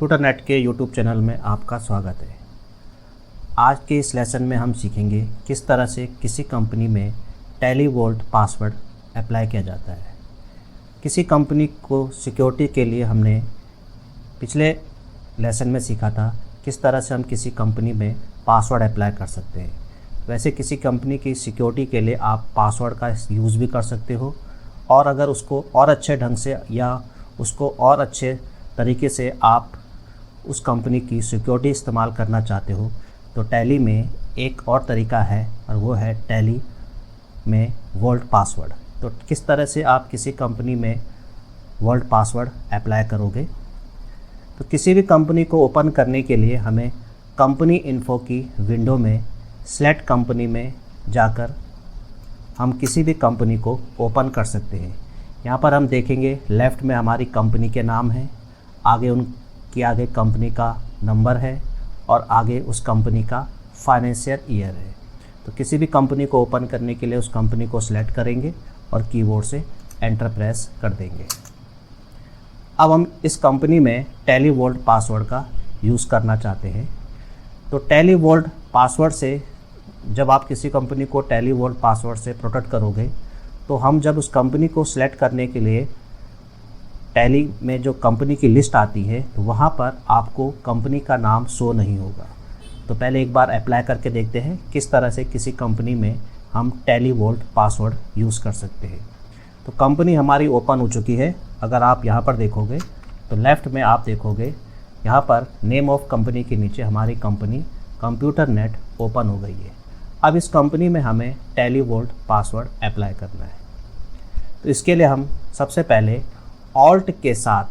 Computer net के YouTube channel में आपका स्वागत है। आज के इस लेसन में हम सीखेंगे किस तरह से किसी कंपनी में टैली वोल्ट पासवर्ड अप्लाई किया जाता है। किसी कंपनी को सिक्योरिटी के लिए हमने पिछले लेसन में सीखा था किस तरह से हम किसी कंपनी में पासवर्ड अप्लाई कर सकते हैं। वैसे किसी कंपनी की सिक्योरिटी के लिए आप पासवर्ड का यूज़ भी कर सकते हो, और अगर उसको और अच्छे ढंग से या उसको और अच्छे तरीके से आप उस कंपनी की सिक्योरिटी इस्तेमाल करना चाहते हो तो टैली में एक और तरीका है, और वो है टैली में वोल्ट पासवर्ड। तो किस तरह से आप किसी कंपनी में वोल्ट पासवर्ड अप्लाई करोगे। तो किसी भी कंपनी को ओपन करने के लिए हमें कंपनी इन्फो की विंडो में सेलेक्ट कंपनी में जाकर हम किसी भी कंपनी को ओपन कर सकते हैं। यहाँ पर हम देखेंगे लेफ़्ट में हमारी कंपनी के नाम है, आगे उनके आगे कंपनी का नंबर है और आगे उस कंपनी का फाइनेंशियल ईयर है। तो किसी भी कंपनी को ओपन करने के लिए उस कंपनी को सिलेक्ट करेंगे और कीबोर्ड से एंटर प्रेस कर देंगे। अब हम इस कंपनी में टैली वोल्ट पासवर्ड का यूज़ करना चाहते हैं। तो टैली वोल्ट पासवर्ड से जब आप किसी कंपनी को टैली वोल्ट पासवर्ड से प्रोटेक्ट करोगे तो हम जब उस कंपनी को सिलेक्ट करने के लिए टैली में जो कंपनी की लिस्ट आती है तो वहाँ पर आपको कंपनी का नाम शो नहीं होगा। तो पहले एक बार अप्लाई करके देखते हैं किस तरह से किसी कंपनी में हम टैली वोल्ट पासवर्ड यूज़ कर सकते हैं। तो कंपनी हमारी ओपन हो चुकी है। अगर आप यहाँ पर देखोगे तो लेफ़्ट में आप देखोगे यहाँ पर नेम ऑफ कंपनी के नीचे हमारी कंपनी कंप्यूटर नेट ओपन हो गई है। अब इस कंपनी में हमें टैली वोल्ट पासवर्ड अप्लाई करना है। तो इसके लिए हम सबसे पहले ऑल्ट के साथ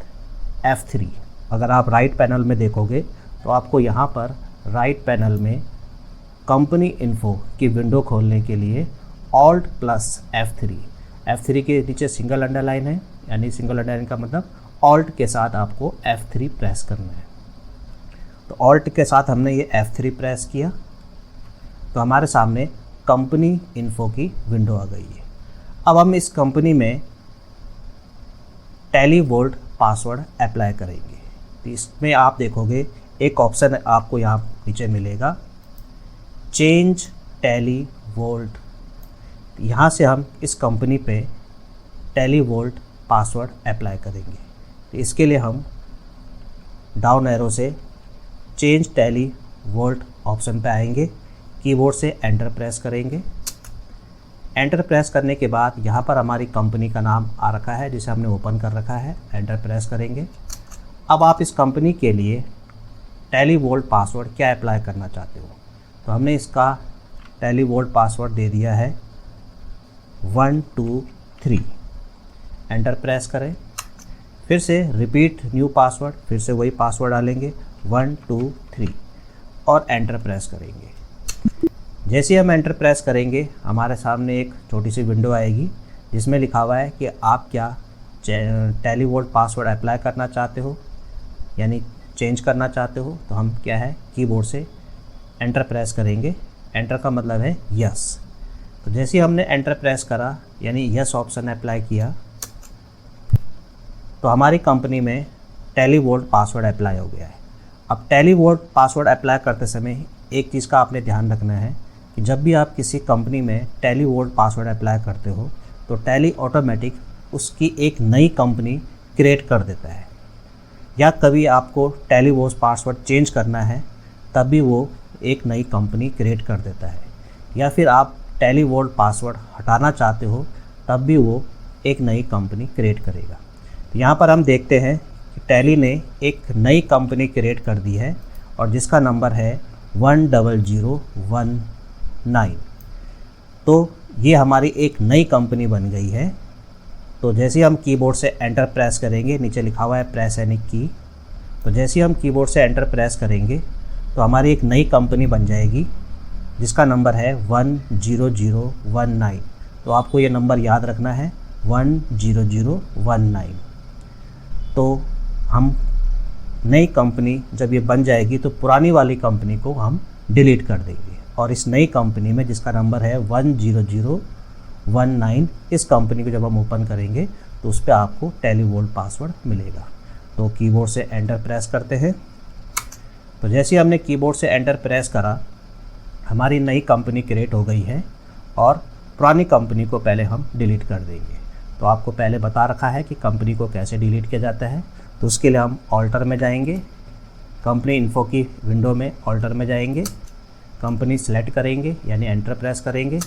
F3, अगर आप राइट पैनल में देखोगे तो आपको यहाँ पर राइट पैनल में कंपनी इन्फो की विंडो खोलने के लिए ऑल्ट प्लस F3 के नीचे सिंगल अंडरलाइन है, यानी सिंगल अंडरलाइन का मतलब ऑल्ट के साथ आपको F3 प्रेस करना है। तो ऑल्ट के साथ हमने ये F3 प्रेस किया तो हमारे सामने कंपनी इन्फो की विंडो आ गई है। अब हम इस कंपनी में टैली वोल्ट पासवर्ड अप्लाई करेंगे। तो इसमें आप देखोगे एक ऑप्शन आपको यहाँ नीचे मिलेगा, चेंज टैली वोल्ट। यहाँ से हम इस कंपनी पे टैली वोल्ट पासवर्ड अप्लाई करेंगे। तो इसके लिए हम डाउन एरो से चेंज टैली वोल्ट ऑप्शन पे आएंगे, कीबोर्ड से एंटर प्रेस करेंगे। एंटर प्रेस करने के बाद यहाँ पर हमारी कंपनी का नाम आ रखा है जिसे हमने ओपन कर रखा है, एंटर प्रेस करेंगे। अब आप इस कंपनी के लिए टैली वोल्ट पासवर्ड क्या अप्लाई करना चाहते हो। तो हमने इसका टैली वोल्ट पासवर्ड दे दिया है 123, एंटर प्रेस करें। फिर से रिपीट न्यू पासवर्ड, फिर से वही पासवर्ड डालेंगे 123 और एंटर प्रेस करेंगे। जैसे हम एंटर प्रेस करेंगे हमारे सामने एक छोटी सी विंडो आएगी जिसमें लिखा हुआ है कि आप क्या टैली वोल्ट पासवर्ड अप्लाई करना चाहते हो, यानी चेंज करना चाहते हो। तो हम क्या है कीबोर्ड से एंटर प्रेस करेंगे। एंटर का मतलब है यस। तो जैसे ही हमने एंटर प्रेस करा यानी यस ऑप्शन अप्लाई किया तो हमारी कंपनी में टैली वोल्ट पासवर्ड अप्लाई हो गया है। अब टैली वोल्ट पासवर्ड अप्लाई करते समय एक चीज़ का आपने ध्यान रखना है कि जब भी आप किसी कंपनी में टैली वोल्ट पासवर्ड अप्लाई करते हो तो टैली ऑटोमेटिक उसकी एक नई कंपनी क्रिएट कर देता है, या कभी आपको टैली वोल्ट पासवर्ड चेंज करना है तब भी वो एक नई कंपनी क्रिएट कर देता है, या फिर आप टैली वोल्ट पासवर्ड हटाना चाहते हो तब भी वो एक नई कंपनी क्रिएट करेगा। तो यहाँ पर हम देखते हैं कि टैली ने एक नई कंपनी क्रिएट कर दी है और जिसका नंबर है 10019। तो ये हमारी एक नई कंपनी बन गई है। तो जैसे ही हम कीबोर्ड से एंटर प्रेस करेंगे, नीचे लिखा हुआ है प्रेस एनी की, तो जैसे ही हम कीबोर्ड से एंटर प्रेस करेंगे तो हमारी एक नई कंपनी बन जाएगी जिसका नंबर है 10019। तो आपको ये नंबर याद रखना है 10019। तो हम नई कंपनी जब ये बन जाएगी तो पुरानी वाली कंपनी को हम डिलीट कर देंगे और इस नई कंपनी में जिसका नंबर है 10019, इस कंपनी को जब हम ओपन करेंगे तो उस पर आपको टैली वोल्ट पासवर्ड मिलेगा। तो कीबोर्ड से एंटर प्रेस करते हैं। तो जैसे ही हमने कीबोर्ड से एंटर प्रेस करा, हमारी नई कंपनी क्रिएट हो गई है और पुरानी कंपनी को पहले हम डिलीट कर देंगे। तो आपको पहले बता रखा है कि कंपनी को कैसे डिलीट किया जाता है। तो उसके लिए हम ऑल्टर में जाएंगे, कंपनी इन्फो की विंडो में ऑल्टर में जाएंगे, कंपनी सेलेक्ट करेंगे यानी एंटर प्रेस करेंगे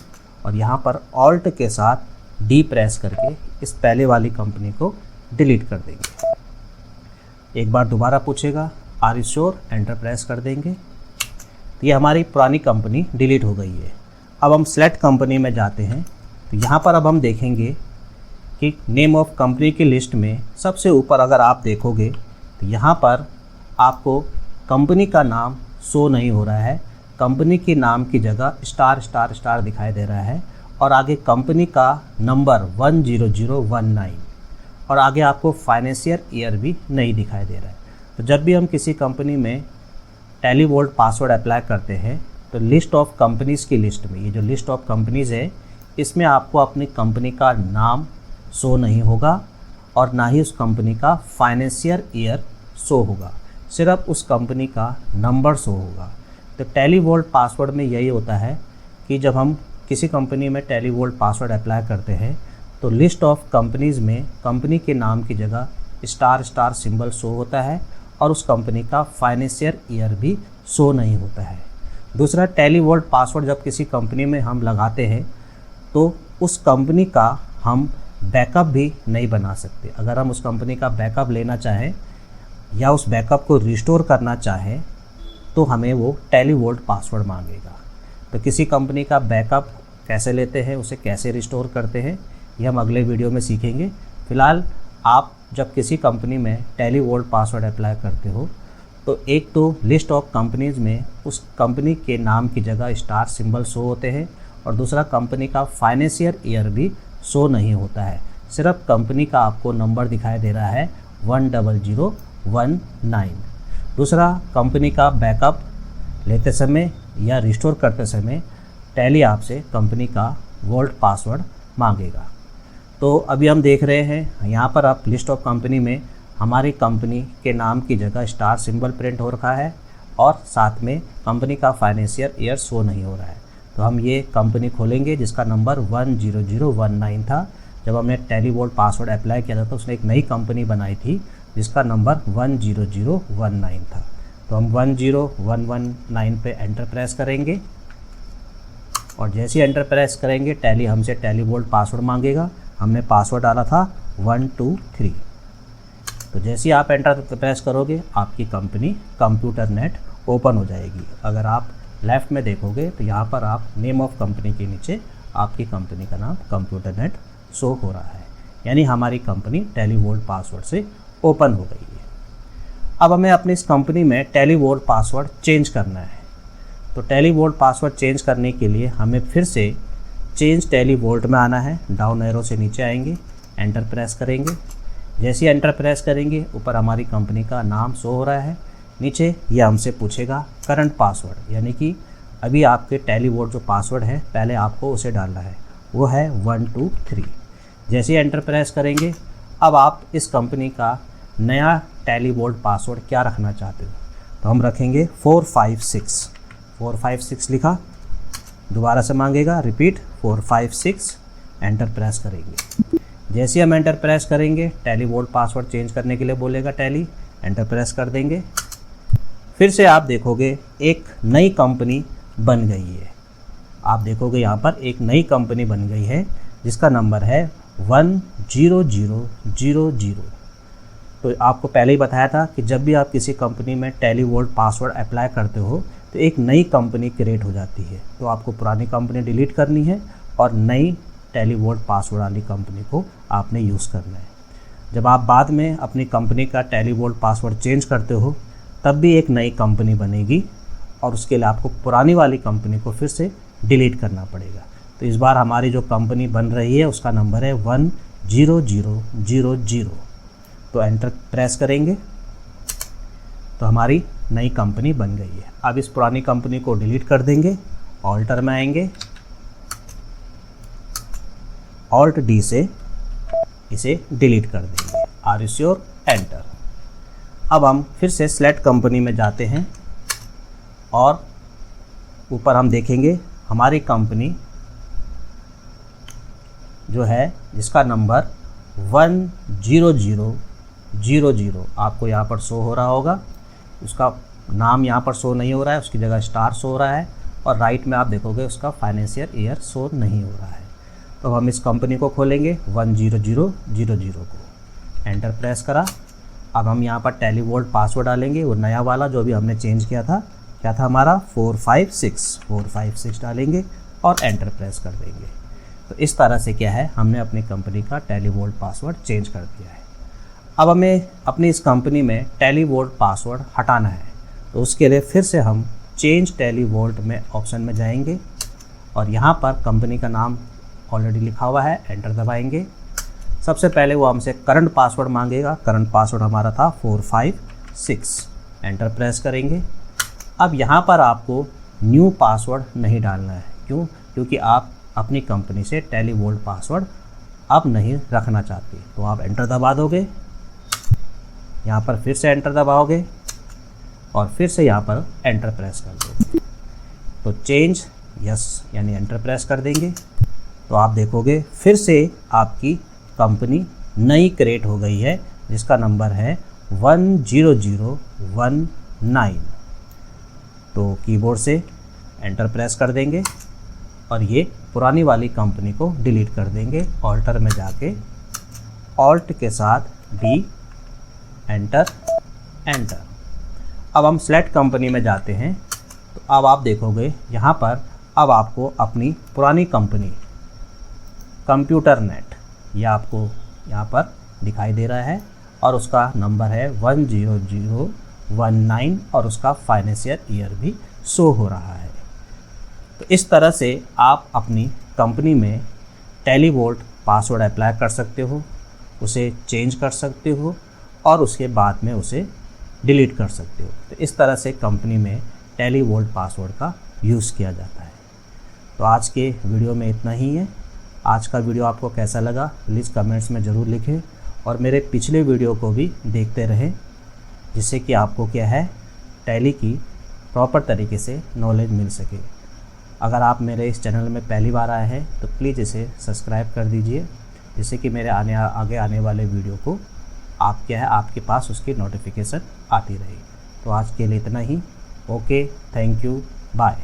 और यहाँ पर ऑल्ट के साथ डी प्रेस करके इस पहले वाली कंपनी को डिलीट कर देंगे। एक बार दोबारा पूछेगा are you sure, enter press कर देंगे। तो ये हमारी पुरानी कंपनी डिलीट हो गई है। अब हम सेलेक्ट कंपनी में जाते हैं। तो यहाँ पर अब हम देखेंगे कि नेम ऑफ कंपनी की लिस्ट में सबसे ऊपर अगर आप देखोगे तो यहाँ पर आपको कंपनी का नाम शो नहीं हो रहा है। कंपनी के नाम की जगह स्टार स्टार स्टार दिखाई दे रहा है और आगे कंपनी का नंबर 10019 और आगे आपको फाइनेंशियल ईयर भी नहीं दिखाई दे रहा है। तो जब भी हम किसी कंपनी में टैली वोल्ट पासवर्ड अप्लाई करते हैं तो लिस्ट ऑफ कंपनीज़ की लिस्ट में, ये जो लिस्ट ऑफ कंपनीज़ है, इसमें आपको अपनी कंपनी का नाम शो नहीं होगा और ना ही उस कंपनी का फाइनेंशियल ईयर शो होगा, सिर्फ उस कंपनी का नंबर शो होगा। तो टैली वोल्ट पासवर्ड में यही होता है कि जब हम किसी कंपनी में टैली वोल्ट पासवर्ड अप्लाई करते हैं तो लिस्ट ऑफ कंपनीज़ में कंपनी के नाम की जगह स्टार स्टार सिंबल शो होता है और उस कंपनी का फाइनेंशियल ईयर भी शो नहीं होता है। दूसरा, टैली वोल्ट पासवर्ड जब किसी कंपनी में हम लगाते हैं तो उस कंपनी का हम बैकअप भी नहीं बना सकते। अगर हम उस कंपनी का बैकअप लेना चाहें या उस बैकअप को रिस्टोर करना चाहें तो हमें वो टैली वोल्ट पासवर्ड मांगेगा। तो किसी कंपनी का बैकअप कैसे लेते हैं, उसे कैसे रिस्टोर करते हैं, ये हम अगले वीडियो में सीखेंगे। फ़िलहाल आप जब किसी कंपनी में टैली वोल्ट पासवर्ड अप्लाई करते हो तो एक तो लिस्ट ऑफ कंपनीज़ में उस कंपनी के नाम की जगह स्टार सिंबल शो होते हैं और दूसरा कंपनी का फाइनेंशियल ईयर भी शो नहीं होता है, सिर्फ कंपनी का आपको नंबर दिखाई दे रहा है 10019। दूसरा, कंपनी का बैकअप लेते समय या रिस्टोर करते समय टैली आपसे कंपनी का वोल्ट पासवर्ड मांगेगा। तो अभी हम देख रहे हैं यहाँ पर आप लिस्ट ऑफ कंपनी में हमारी कंपनी के नाम की जगह स्टार सिंबल प्रिंट हो रखा है और साथ में कंपनी का फाइनेंशियल ईयर शो नहीं हो रहा है। तो हम ये कंपनी खोलेंगे जिसका नंबर 10019 था। जब हमने टैली वोल्ट पासवर्ड अप्लाई किया था तो उसने एक नई कंपनी बनाई थी जिसका नंबर 10019 था। तो हम 10119 पे एंटर प्रेस करेंगे और जैसे ही एंटर प्रेस करेंगे टैली हमसे टैली वोल्ट पासवर्ड मांगेगा। हमने पासवर्ड डाला था 123। तो जैसे ही आप एंटर प्रेस करोगे आपकी कंपनी कंप्यूटर नेट ओपन हो जाएगी। अगर आप लेफ़्ट में देखोगे तो यहाँ पर आप नेम ऑफ कंपनी के नीचे आपकी कंपनी का नाम कंप्यूटर नेट शो हो रहा है, यानी हमारी कंपनी टैली वोल्ट पासवर्ड से ओपन हो गई है। अब हमें अपनी इस कंपनी में टैली वोल्ट पासवर्ड चेंज करना है। तो टैली वोल्ट पासवर्ड चेंज करने के लिए हमें फिर से चेंज टैली वोल्ट में आना है। डाउन एरो से नीचे आएंगे, एंटर प्रेस करेंगे। जैसे ही एंटर प्रेस करेंगे ऊपर हमारी कंपनी का नाम शो हो रहा है, नीचे ये हमसे पूछेगा करंट पासवर्ड, यानी कि अभी आपके टैली वोल्ट जो पासवर्ड है पहले आपको उसे डालना है, वो है 123। जैसे ही एंटर प्रेस करेंगे अब आप इस कंपनी का नया टैली वोल्ट पासवर्ड क्या रखना चाहते हो। तो हम रखेंगे 456 लिखा, दोबारा से मांगेगा रिपीट 456, एंटर प्रेस करेंगे। जैसे हम एंटर प्रेस करेंगे टैली वोल्ट पासवर्ड चेंज करने के लिए बोलेगा टैली, एंटर प्रेस कर देंगे। फिर से आप देखोगे एक नई कंपनी बन गई है। आप देखोगे यहाँ पर एक नई कंपनी बन गई है जिसका नंबर है 10000। तो आपको पहले ही बताया था कि जब भी आप किसी कंपनी में टैली वोल्ट पासवर्ड अप्लाई करते हो तो एक नई कंपनी क्रिएट हो जाती है। तो आपको पुरानी कंपनी डिलीट करनी है और नई टैली वोल्ट पासवर्ड वाली कंपनी को आपने यूज़ करना है। जब आप बाद में अपनी कंपनी का टैली वोल्ट पासवर्ड चेंज करते हो तब भी एक नई कंपनी बनेगी और उसके लिए आपको पुरानी वाली कंपनी को फिर से डिलीट करना पड़ेगा। तो इस बार हमारी जो कंपनी बन रही है उसका नंबर है 10000। तो एंटर प्रेस करेंगे तो हमारी नई कंपनी बन गई है। अब इस पुरानी कंपनी को डिलीट कर देंगे, ऑल्टर में आएंगे, ऑल्ट डी से इसे डिलीट कर देंगे। Are you sure, enter. अब हम फिर से सेलेक्ट कंपनी में जाते हैं और ऊपर हम देखेंगे हमारी कंपनी जो है जिसका नंबर 10000 आपको यहाँ पर शो हो रहा होगा। उसका नाम यहाँ पर शो नहीं हो रहा है, उसकी जगह स्टार शो हो रहा है और राइट में आप देखोगे उसका फाइनेंशियल ईयर शो नहीं हो रहा है। तो हम इस कंपनी को खोलेंगे 10000 को, एंटर प्रेस करा। अब हम यहाँ पर टेलीवोल्ट पासवर्ड डालेंगे, वो नया वाला जो भी हमने चेंज किया था, क्या था हमारा 456 डालेंगे और एंटर प्रेस कर देंगे। तो इस तरह से क्या है, हमने अपनी कंपनी का टेलीवोल्ट पासवर्ड चेंज कर दिया है। अब हमें अपनी इस कंपनी में टेलीवोल्ट पासवर्ड हटाना है, तो उसके लिए फिर से हम चेंज टेलीवोल्ट में ऑप्शन में जाएंगे और यहाँ पर कंपनी का नाम ऑलरेडी लिखा हुआ है, एंटर दबाएंगे। सबसे पहले वो हमसे करंट पासवर्ड मांगेगा, करंट पासवर्ड हमारा था 456, एंटर प्रेस करेंगे। अब यहाँ पर आपको न्यू पासवर्ड नहीं डालना है, क्यों? क्योंकि आप अपनी कंपनी से टेलीवोल्ट पासवर्ड अब नहीं रखना चाहते। तो आप एंटर दबा दोगे, यहाँ पर फिर से एंटर दबाओगे और फिर से यहाँ पर एंटर प्रेस कर दोगे। तो चेंज यस यानी एंटर प्रेस कर देंगे तो आप देखोगे फिर से आपकी कंपनी नई क्रिएट हो गई है जिसका नंबर है 10019। तो कीबोर्ड से एंटर प्रेस कर देंगे और ये पुरानी वाली कंपनी को डिलीट कर देंगे। ऑल्टर में जाके ऑल्ट के साथ डी, एंटर एंटर। अब हम सेलेक्ट कंपनी में जाते हैं तो अब आप देखोगे यहाँ पर अब आपको अपनी पुरानी कंपनी कंप्यूटर नेट यह आपको यहाँ पर दिखाई दे रहा है और उसका नंबर है 10019 और उसका फाइनेंशियल ईयर भी शो हो रहा है। तो इस तरह से आप अपनी कंपनी में टेलीवोल्ट पासवर्ड अप्लाई कर सकते हो, उसे चेंज कर सकते हो और उसके बाद में उसे डिलीट कर सकते हो। तो इस तरह से कंपनी में टेलीवोल्ट पासवर्ड का यूज़ किया जाता है। तो आज के वीडियो में इतना ही है। आज का वीडियो आपको कैसा लगा प्लीज़ कमेंट्स में ज़रूर लिखें और मेरे पिछले वीडियो को भी देखते रहें, जिससे कि आपको क्या है टैली की प्रॉपर तरीके से नॉलेज मिल सके। अगर आप मेरे इस चैनल में पहली बार आए हैं तो प्लीज़ इसे सब्सक्राइब कर दीजिए, जिससे कि मेरे आगे आने वाले वीडियो को आपके पास उसकी नोटिफिकेशन आती रहे। तो आज के लिए इतना ही। Okay, thank you, bye.